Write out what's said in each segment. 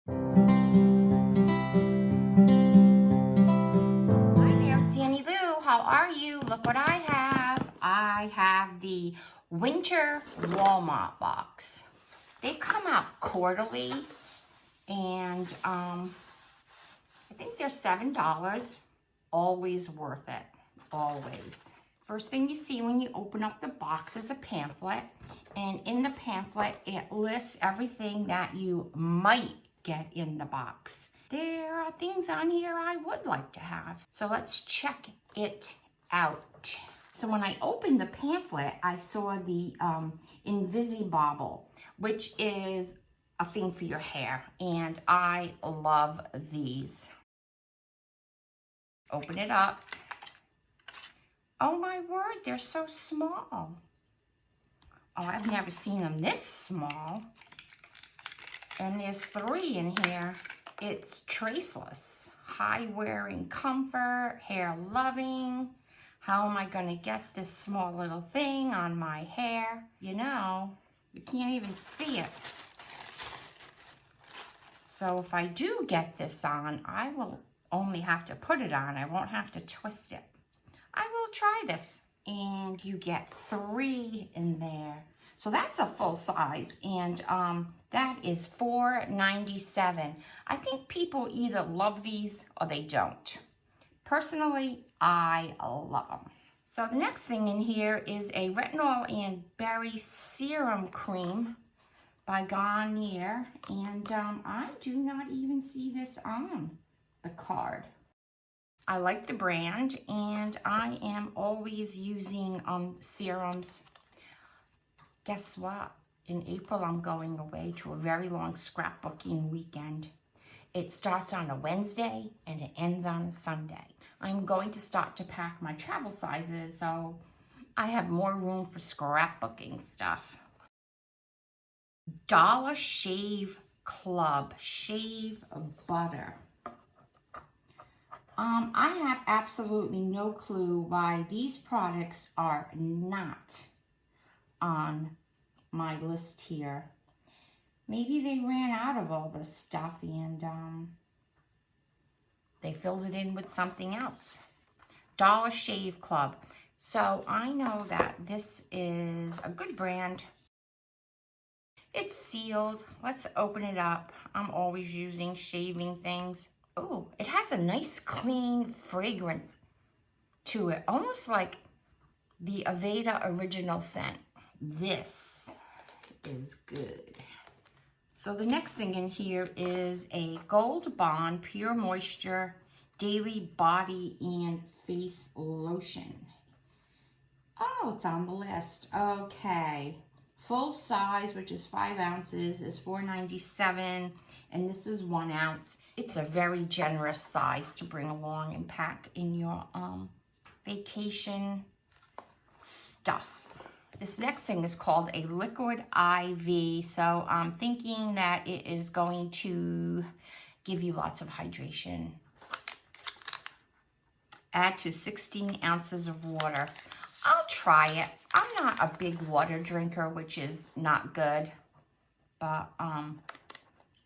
Hi there, it's Sandy Lou. How are you? Look what I have. I have the winter Walmart box. They come out quarterly, and I think they're $7. Always worth it. Always. First thing you see when you open up the box is a pamphlet, and in the pamphlet it lists everything that you might get in the box. There are things on here I would like to have. So let's check it out. So when I opened the pamphlet, I saw the Invisibobble, which is a thing for your hair, and I love these. Open it up. Oh my word, they're so small. Oh, I've never seen them this small. And there's 3 in here. It's traceless, high wearing comfort, hair loving. How am I gonna get this small little thing on my hair? You know, you can't even see it. So if I do get this on, I will only have to put it on. I won't have to twist it. I will try this. And you get 3 in there. So that's a full size, and that is $4.97. I think people either love these or they don't. Personally, I love them. So the next thing in here is a retinol and berry serum cream by Garnier, and I do not even see this on the card. I like the brand, and I am always using serums. Guess what? In April, I'm going away to a very long scrapbooking weekend. It starts on a Wednesday and it ends on a Sunday. I'm going to start to pack my travel sizes so I have more room for scrapbooking stuff. Dollar Shave Club Shave Butter. I have absolutely no clue why these products are not on my list here. Maybe they ran out of all this stuff and they filled it in with something else. Dollar Shave Club. So I know that this is a good brand. It's sealed. Let's open it up. I'm always using shaving things. Oh, it has a nice clean fragrance to it, almost like the Aveda original scent. This is good. So the next thing in here is a Gold Bond Pure Moisture Daily Body and Face Lotion. Oh, it's on the list. Okay. Full size, which is 5 ounces, is $4.97, and this is 1 ounce. It's a very generous size to bring along and pack in your vacation stuff. This next thing is called a liquid IV, so I'm thinking that it is going to give you lots of hydration. Add to 16 ounces of water. I'll try it. I'm not a big water drinker, which is not good, but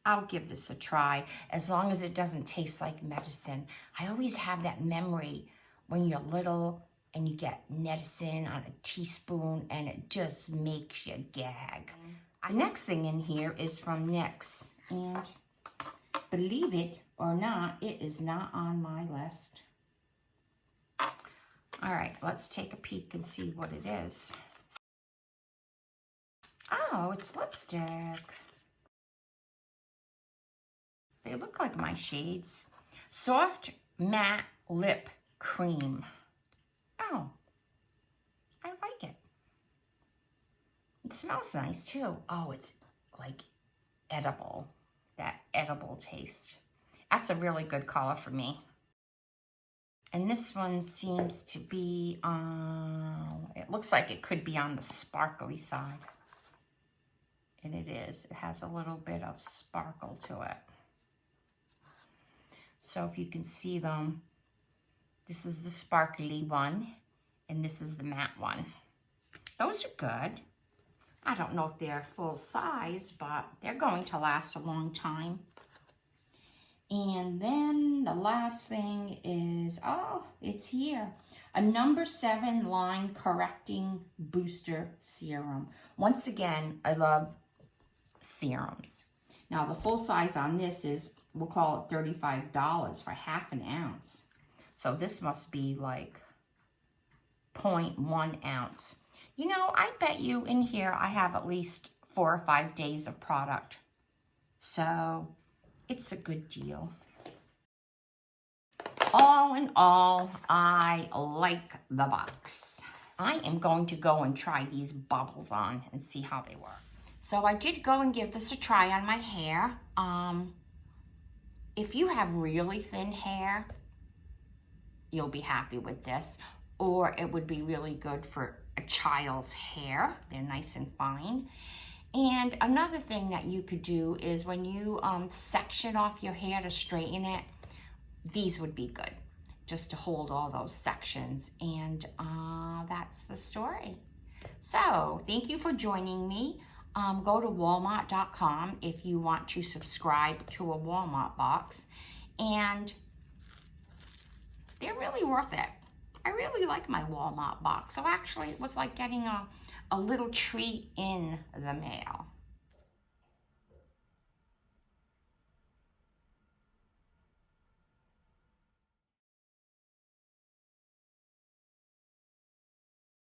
I'll give this a try, as long as it doesn't taste like medicine. I always have that memory when you're little and you get medicine on a teaspoon and it just makes you gag. The next thing in here is from NYX, and believe it or not, it is not on my list. All right, let's take a peek and see what it is. Oh, it's lipstick. They look like my shades. Soft Matte Lip Cream. Oh, I like it. It smells nice too. Oh, it's like edible. That edible taste. That's a really good color for me. And this one seems to be, it looks like it could be on the sparkly side. And it is. It has a little bit of sparkle to it. So if you can see them, this is the sparkly one, and this is the matte one. Those are good. I don't know if they're full size, but they're going to last a long time. And then the last thing is, oh, it's here. A number 7 line correcting booster serum. Once again, I love serums. Now the full size on this is, we'll call it $35 for half an ounce. So this must be like 0.1 ounce. You know, I bet you in here I have at least 4 or 5 days of product. So it's a good deal. All in all, I like the box. I am going to go and try these bubbles on and see how they work. So I did go and give this a try on my hair. If you have really thin hair, you'll be happy with this. Or it would be really good for a child's hair. They're nice and fine. And another thing that you could do is when you section off your hair to straighten it, these would be good, just to hold all those sections. And that's the story. So thank you for joining me. Go to walmart.com if you want to subscribe to a Walmart box. And they're really worth it. I really like my Walmart box. So actually it was like getting a little treat in the mail.